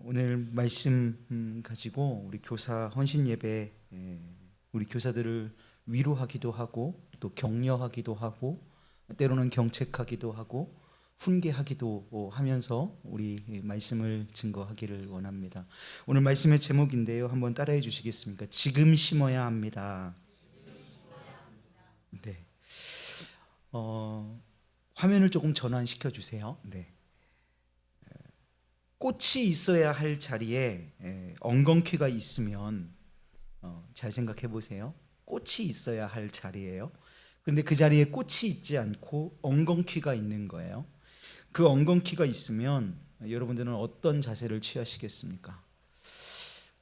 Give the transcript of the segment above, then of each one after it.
오늘 말씀 가지고 우리 교사 헌신 예배 우리 교사들을 위로하기도 하고 또 격려하기도 하고 때로는 경책하기도 하고 훈계하기도 하면서 우리 말씀을 증거하기를 원합니다. 오늘 말씀의 제목인데요. 한번 따라해 주시겠습니까? 지금 심어야 합니다. 네. 화면을 조금 전환시켜 주세요. 네. 꽃이 있어야 할 자리에 엉겅퀴가 있으면 잘 생각해 보세요. 꽃이 있어야 할 자리예요. 그런데 그 자리에 꽃이 있지 않고 엉겅퀴가 있는 거예요. 그 엉겅퀴가 있으면 여러분들은 어떤 자세를 취하시겠습니까?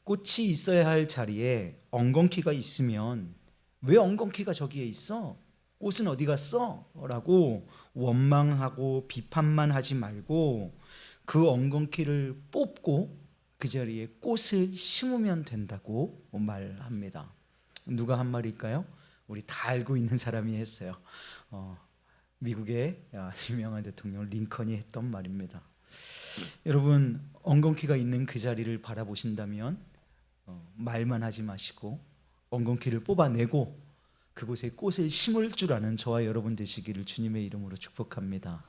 꽃이 있어야 할 자리에 엉겅퀴가 있으면 왜 엉겅퀴가 저기에 있어? 꽃은 어디 갔어? 라고 원망하고 비판만 하지 말고 그 엉겅퀴를 뽑고 그 자리에 꽃을 심으면 된다고 말합니다. 누가 한 말일까요? 우리 다 알고 있는 사람이 했어요. 미국의 유명한 대통령 링컨이 했던 말입니다. 여러분, 엉겅퀴가 있는 그 자리를 바라보신다면 말만 하지 마시고 엉겅퀴를 뽑아내고 그곳에 꽃을 심을 줄 아는 저와 여러분 되시기를 주님의 이름으로 축복합니다.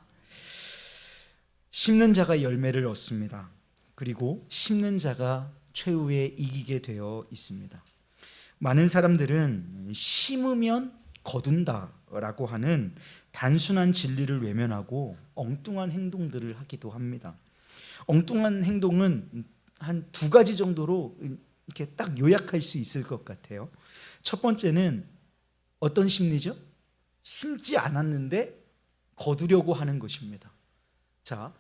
심는 자가 열매를 얻습니다. 그리고 심는 자가 최후에 이기게 되어 있습니다. 많은 사람들은 심으면 거둔다라고 하는 단순한 진리를 외면하고 엉뚱한 행동들을 하기도 합니다. 엉뚱한 행동은 한 두 가지 정도로 이렇게 딱 요약할 수 있을 것 같아요. 첫 번째는 어떤 심리죠? 심지 않았는데 거두려고 하는 것입니다. 자,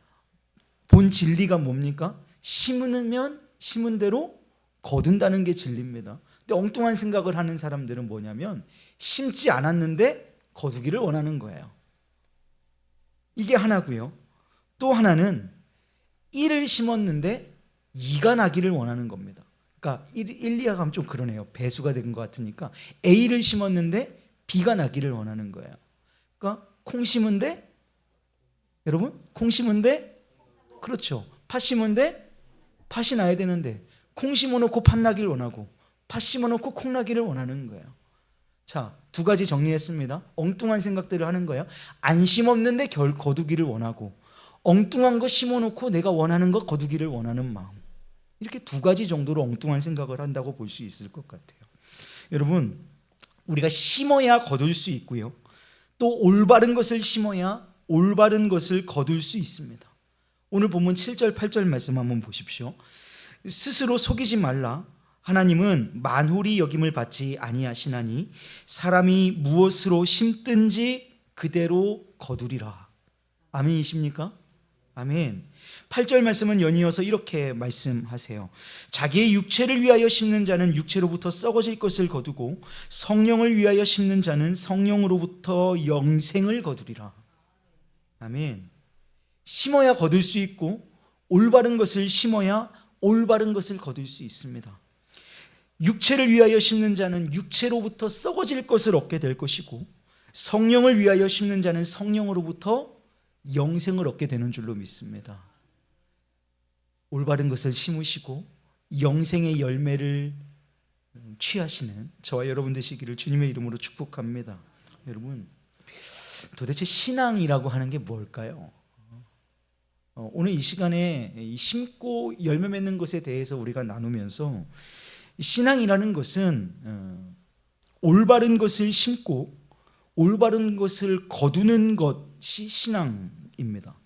본 진리가 뭡니까? 심으면 심은 대로 거둔다는 게 진리입니다. 근데 엉뚱한 생각을 하는 사람들은 뭐냐면 심지 않았는데 거두기를 원하는 거예요. 이게 하나고요. 또 하나는 1을 심었는데 2가 나기를 원하는 겁니다. 그러니까 1, 2가 가면 좀 그러네요. 배수가 된 것 같으니까 A를 심었는데 B가 나기를 원하는 거예요. 그러니까 콩 심은데 여러분 콩 심은데 그렇죠. 팥 심은데 팥이 나야 되는데 콩 심어놓고 팥 나기를 원하고 팥 심어놓고 콩 나기를 원하는 거예요. 자, 두 가지 정리했습니다. 엉뚱한 생각들을 하는 거예요. 안 심었는데 거두기를 원하고 엉뚱한 거 심어놓고 내가 원하는 거 거두기를 원하는 마음. 이렇게 두 가지 정도로 엉뚱한 생각을 한다고 볼 수 있을 것 같아요. 여러분, 우리가 심어야 거둘 수 있고요. 또 올바른 것을 심어야 올바른 것을 거둘 수 있습니다. 오늘 본문 7절 8절 말씀 한번 보십시오. 스스로 속이지 말라. 하나님은 만홀히 여김을 받지 아니하시나니 사람이 무엇으로 심든지 그대로 거두리라. 아멘이십니까? 아멘. 8절 말씀은 연이어서 이렇게 말씀하세요. 자기의 육체를 위하여 심는 자는 육체로부터 썩어질 것을 거두고 성령을 위하여 심는 자는 성령으로부터 영생을 거두리라. 아멘. 심어야 거둘 수 있고 올바른 것을 심어야 올바른 것을 거둘 수 있습니다. 육체를 위하여 심는 자는 육체로부터 썩어질 것을 얻게 될 것이고 성령을 위하여 심는 자는 성령으로부터 영생을 얻게 되는 줄로 믿습니다. 올바른 것을 심으시고 영생의 열매를 취하시는 저와 여러분 되시기를 주님의 이름으로 축복합니다. 여러분, 도대체 신앙이라고 하는 게 뭘까요? 오늘 이 시간에 심고 열매 맺는 것에 대해서 우리가 나누면서 신앙이라는 것은 올바른 것을 심고 올바른 것을 거두는 것이 신앙입니다.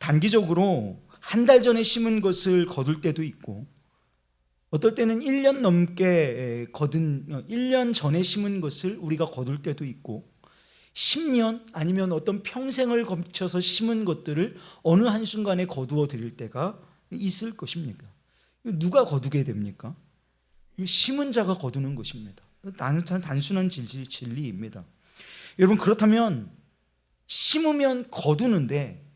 단기적으로 한 달 전에 심은 것을 거둘 때도 있고 어떨 때는 1년 넘게 1년 전에 심은 것을 우리가 거둘 때도 있고 10년 아니면 어떤 평생을 거쳐서 심은 것들을 어느 한순간에 거두어 드릴 때가 있을 것입니다. 누가 거두게 됩니까? 심은 자가 거두는 것입니다. 단순한 진리입니다. 여러분, 그렇다면 심으면 거두는데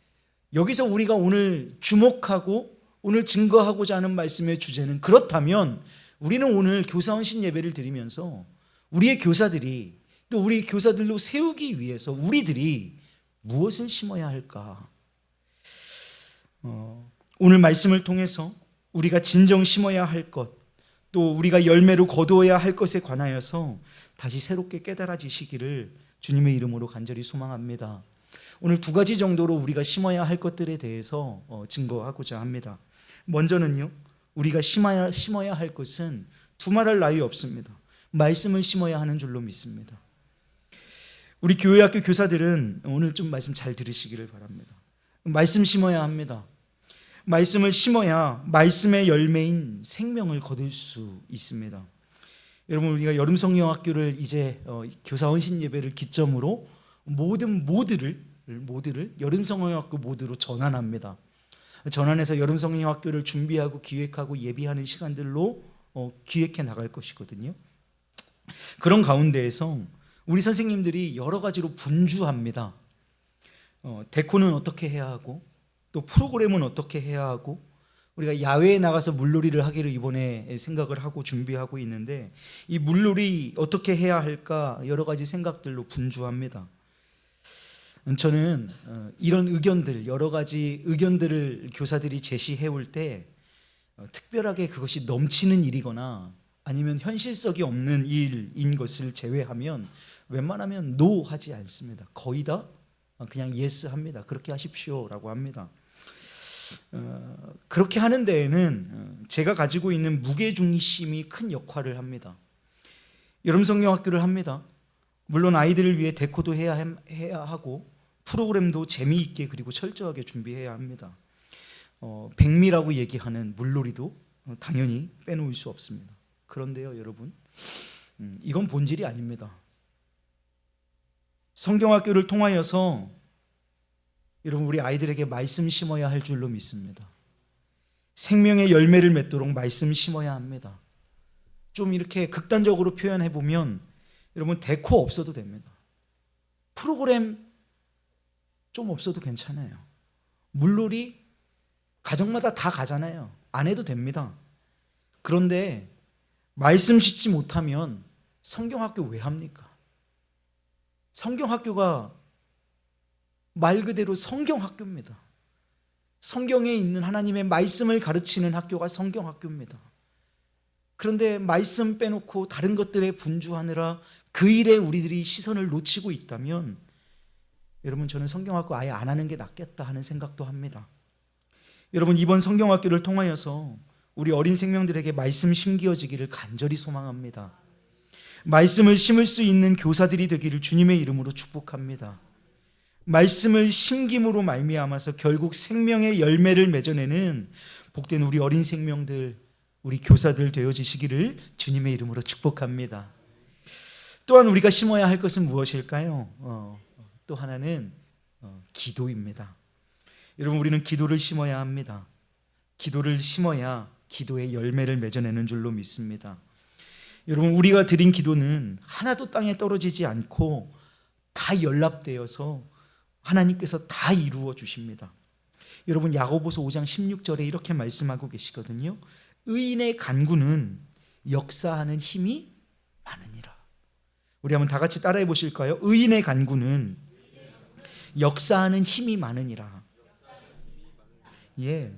여기서 우리가 오늘 주목하고 오늘 증거하고자 하는 말씀의 주제는 그렇다면 우리는 오늘 교사 헌신 예배를 드리면서 우리의 교사들이 또 우리 교사들로 세우기 위해서 우리들이 무엇을 심어야 할까? 오늘 말씀을 통해서 우리가 진정 심어야 할 것, 또 우리가 열매로 거두어야 할 것에 관하여서 다시 새롭게 깨달아지시기를 주님의 이름으로 간절히 소망합니다. 오늘 두 가지 정도로 우리가 심어야 할 것들에 대해서 증거하고자 합니다. 먼저는요, 우리가 심어야 할 것은 두말할 나위 없습니다. 말씀을 심어야 하는 줄로 믿습니다. 우리 교회 학교 교사들은 오늘 좀 말씀 잘 들으시기를 바랍니다. 말씀 심어야 합니다. 말씀을 심어야 말씀의 열매인 생명을 거둘 수 있습니다. 여러분, 우리가 여름 성경학교를 이제 교사 헌신 예배를 기점으로 모든 모드를 여름 성경학교 모드로 전환합니다. 전환해서 여름 성경학교를 준비하고 기획하고 예비하는 시간들로 기획해 나갈 것이거든요. 그런 가운데에서 우리 선생님들이 여러 가지로 분주합니다. 데코는 어떻게 해야 하고, 또 프로그램은 어떻게 해야 하고, 우리가 야외에 나가서 물놀이를 하기로 이번에 생각을 하고 준비하고 있는데, 이 물놀이 어떻게 해야 할까 여러 가지 생각들로 분주합니다. 저는 이런 의견들, 여러 가지 의견들을 교사들이 제시해 올 때 특별하게 그것이 넘치는 일이거나 아니면 현실성이 없는 일인 것을 제외하면 웬만하면 노 하지 않습니다. 거의 다 그냥 예스 합니다. 그렇게 하십시오라고 합니다. 그렇게 하는 데에는 제가 가지고 있는 무게중심이 큰 역할을 합니다. 여름 성경학교를 합니다. 물론 아이들을 위해 데코도 해야 하고 프로그램도 재미있게 그리고 철저하게 준비해야 합니다. 백미라고 얘기하는 물놀이도 당연히 빼놓을 수 없습니다. 그런데요, 여러분, 이건 본질이 아닙니다. 성경학교를 통하여서 여러분, 우리 아이들에게 말씀 심어야 할 줄로 믿습니다. 생명의 열매를 맺도록 말씀 심어야 합니다. 좀 이렇게 극단적으로 표현해 보면 여러분, 데코 없어도 됩니다. 프로그램 좀 없어도 괜찮아요. 물놀이 가정마다 다 가잖아요. 안 해도 됩니다. 그런데 말씀 싣지 못하면 성경학교 왜 합니까? 성경학교가 말 그대로 성경학교입니다. 성경에 있는 하나님의 말씀을 가르치는 학교가 성경학교입니다. 그런데 말씀 빼놓고 다른 것들에 분주하느라 그 일에 우리들이 시선을 놓치고 있다면 여러분, 저는 성경학교 아예 안 하는 게 낫겠다 하는 생각도 합니다. 여러분, 이번 성경학교를 통하여서 우리 어린 생명들에게 말씀 심기어지기를 간절히 소망합니다. 말씀을 심을 수 있는 교사들이 되기를 주님의 이름으로 축복합니다. 말씀을 심김으로 말미암아서 결국 생명의 열매를 맺어내는 복된 우리 어린 생명들, 우리 교사들 되어지시기를 주님의 이름으로 축복합니다. 또한 우리가 심어야 할 것은 무엇일까요? 또 하나는 기도입니다. 여러분, 우리는 기도를 심어야 합니다. 기도를 심어야 기도의 열매를 맺어내는 줄로 믿습니다. 여러분, 우리가 드린 기도는 하나도 땅에 떨어지지 않고 다 연락되어서 하나님께서 다 이루어 주십니다. 여러분, 야고보서 5장 16절에 이렇게 말씀하고 계시거든요. 의인의 간구는 역사하는 힘이 많으니라. 우리 한번 다 같이 따라해 보실까요? 의인의 간구는 역사하는 힘이 많으니라. 예,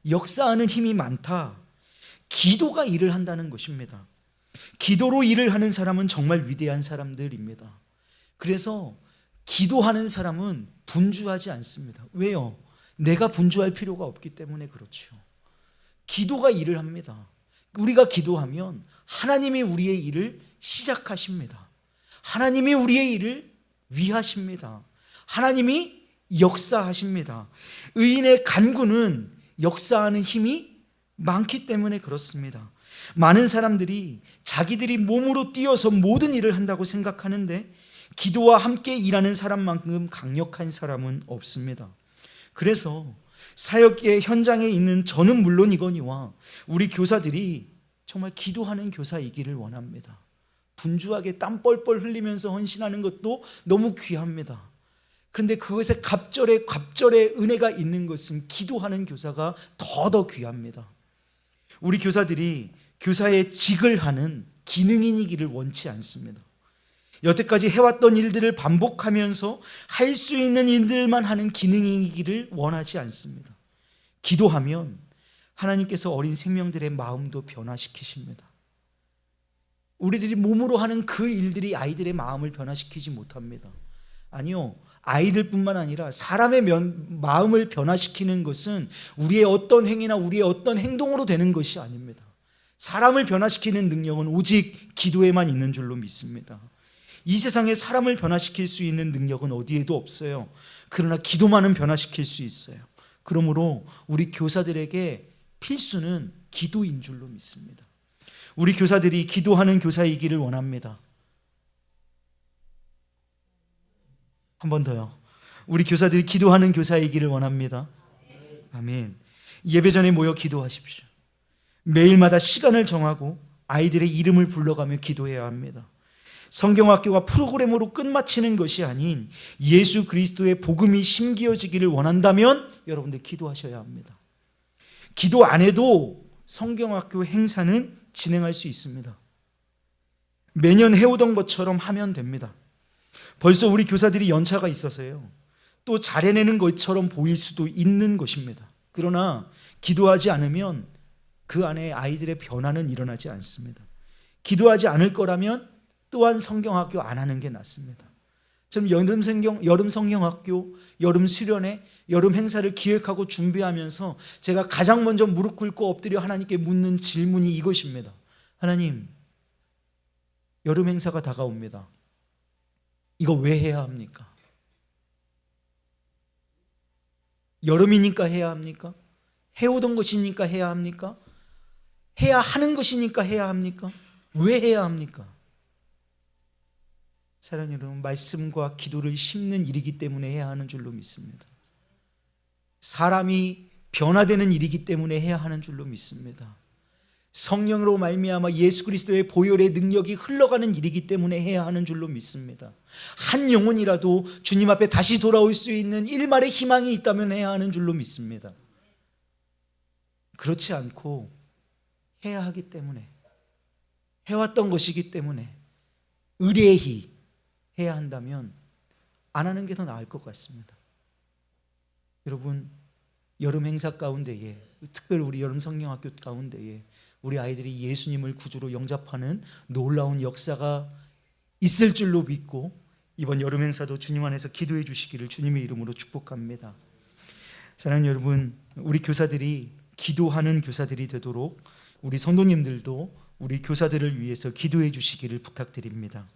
역사하는 힘이 많다. 기도가 일을 한다는 것입니다. 기도로 일을 하는 사람은 정말 위대한 사람들입니다. 그래서 기도하는 사람은 분주하지 않습니다. 왜요? 내가 분주할 필요가 없기 때문에 그렇죠. 기도가 일을 합니다. 우리가 기도하면 하나님이 우리의 일을 시작하십니다. 하나님이 우리의 일을 위하십니다. 하나님이 역사하십니다. 의인의 간구는 역사하는 힘이 많기 때문에 그렇습니다. 많은 사람들이 자기들이 몸으로 뛰어서 모든 일을 한다고 생각하는데 기도와 함께 일하는 사람만큼 강력한 사람은 없습니다. 그래서 사역의 현장에 있는 저는 물론이거니와 우리 교사들이 정말 기도하는 교사이기를 원합니다. 분주하게 땀 뻘뻘 흘리면서 헌신하는 것도 너무 귀합니다. 그런데 그것에 갑절의 은혜가 있는 것은 기도하는 교사가 더더 귀합니다. 우리 교사들이 교사의 직을 하는 기능인이기를 원치 않습니다. 여태까지 해왔던 일들을 반복하면서 할 수 있는 일들만 하는 기능인이기를 원하지 않습니다. 기도하면 하나님께서 어린 생명들의 마음도 변화시키십니다. 우리들이 몸으로 하는 그 일들이 아이들의 마음을 변화시키지 못합니다. 아니요, 아이들뿐만 아니라 사람의 마음을 변화시키는 것은 우리의 어떤 행위나 우리의 어떤 행동으로 되는 것이 아닙니다. 사람을 변화시키는 능력은 오직 기도에만 있는 줄로 믿습니다. 이 세상에 사람을 변화시킬 수 있는 능력은 어디에도 없어요. 그러나 기도만은 변화시킬 수 있어요. 그러므로 우리 교사들에게 필수는 기도인 줄로 믿습니다. 우리 교사들이 기도하는 교사이기를 원합니다. 한 번 더요. 우리 교사들이 기도하는 교사이기를 원합니다. 아멘. 예배 전에 모여 기도하십시오. 매일마다 시간을 정하고 아이들의 이름을 불러가며 기도해야 합니다. 성경학교가 프로그램으로 끝마치는 것이 아닌 예수 그리스도의 복음이 심기어지기를 원한다면 여러분들 기도하셔야 합니다. 기도 안 해도 성경학교 행사는 진행할 수 있습니다. 매년 해오던 것처럼 하면 됩니다. 벌써 우리 교사들이 연차가 있어서요, 또 잘해내는 것처럼 보일 수도 있는 것입니다. 그러나 기도하지 않으면 그 안에 아이들의 변화는 일어나지 않습니다. 기도하지 않을 거라면 또한 성경학교 안 하는 게 낫습니다. 좀 여름 성경학교, 여름 수련회, 여름 행사를 기획하고 준비하면서 제가 가장 먼저 무릎 꿇고 엎드려 하나님께 묻는 질문이 이것입니다. 하나님, 여름 행사가 다가옵니다. 이거 왜 해야 합니까? 여름이니까 해야 합니까? 해오던 것이니까 해야 합니까? 해야 하는 것이니까 해야 합니까? 왜 해야 합니까? 사랑하는 여러분, 말씀과 기도를 심는 일이기 때문에 해야 하는 줄로 믿습니다. 사람이 변화되는 일이기 때문에 해야 하는 줄로 믿습니다. 성령으로 말미암아 예수 그리스도의 보혈의 능력이 흘러가는 일이기 때문에 해야 하는 줄로 믿습니다. 한 영혼이라도 주님 앞에 다시 돌아올 수 있는 일말의 희망이 있다면 해야 하는 줄로 믿습니다. 그렇지 않고 해야 하기 때문에, 해왔던 것이기 때문에 의례히 해야 한다면 안 하는 게 더 나을 것 같습니다. 여러분, 여름 행사 가운데에, 특별히 우리 여름 성경학교 가운데에 우리 아이들이 예수님을 구주로 영접하는 놀라운 역사가 있을 줄로 믿고 이번 여름 행사도 주님 안에서 기도해 주시기를 주님의 이름으로 축복합니다. 사랑하는 여러분, 우리 교사들이 기도하는 교사들이 되도록 우리 성도님들도 우리 교사들을 위해서 기도해 주시기를 부탁드립니다.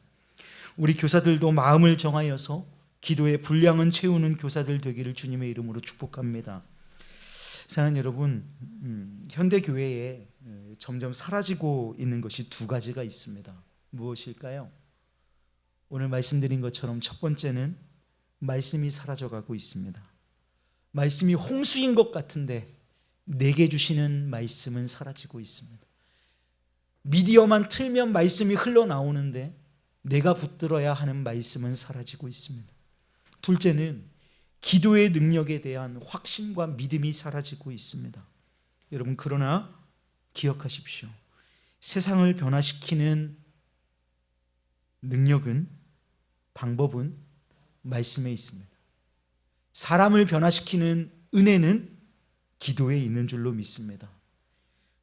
우리 교사들도 마음을 정하여서 기도의 분량은 채우는 교사들 되기를 주님의 이름으로 축복합니다. 사랑하는 여러분, 현대교회에 점점 사라지고 있는 것이 두 가지가 있습니다. 무엇일까요? 오늘 말씀드린 것처럼 첫 번째는 말씀이 사라져가고 있습니다. 말씀이 홍수인 것 같은데 내게 주시는 말씀은 사라지고 있습니다. 미디어만 틀면 말씀이 흘러나오는데 내가 붙들어야 하는 말씀은 사라지고 있습니다. 둘째는 기도의 능력에 대한 확신과 믿음이 사라지고 있습니다. 여러분, 그러나 기억하십시오. 세상을 변화시키는 능력은, 방법은 말씀에 있습니다. 사람을 변화시키는 은혜는 기도에 있는 줄로 믿습니다.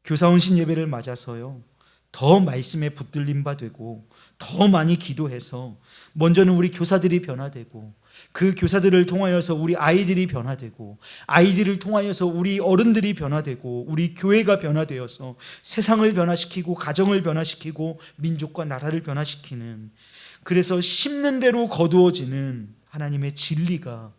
교사원신 예배를 맞아서요, 더 말씀에 붙들림 바 되고 더 많이 기도해서 먼저는 우리 교사들이 변화되고 그 교사들을 통하여서 우리 아이들이 변화되고 아이들을 통하여서 우리 어른들이 변화되고 우리 교회가 변화되어서 세상을 변화시키고 가정을 변화시키고 민족과 나라를 변화시키는, 그래서 심는 대로 거두어지는 하나님의 진리가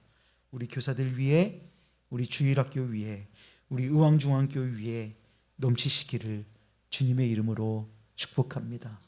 우리 교사들 위에, 우리 주일학교 위에, 우리 의왕중앙교 위에 넘치시기를 주님의 이름으로 축복합니다.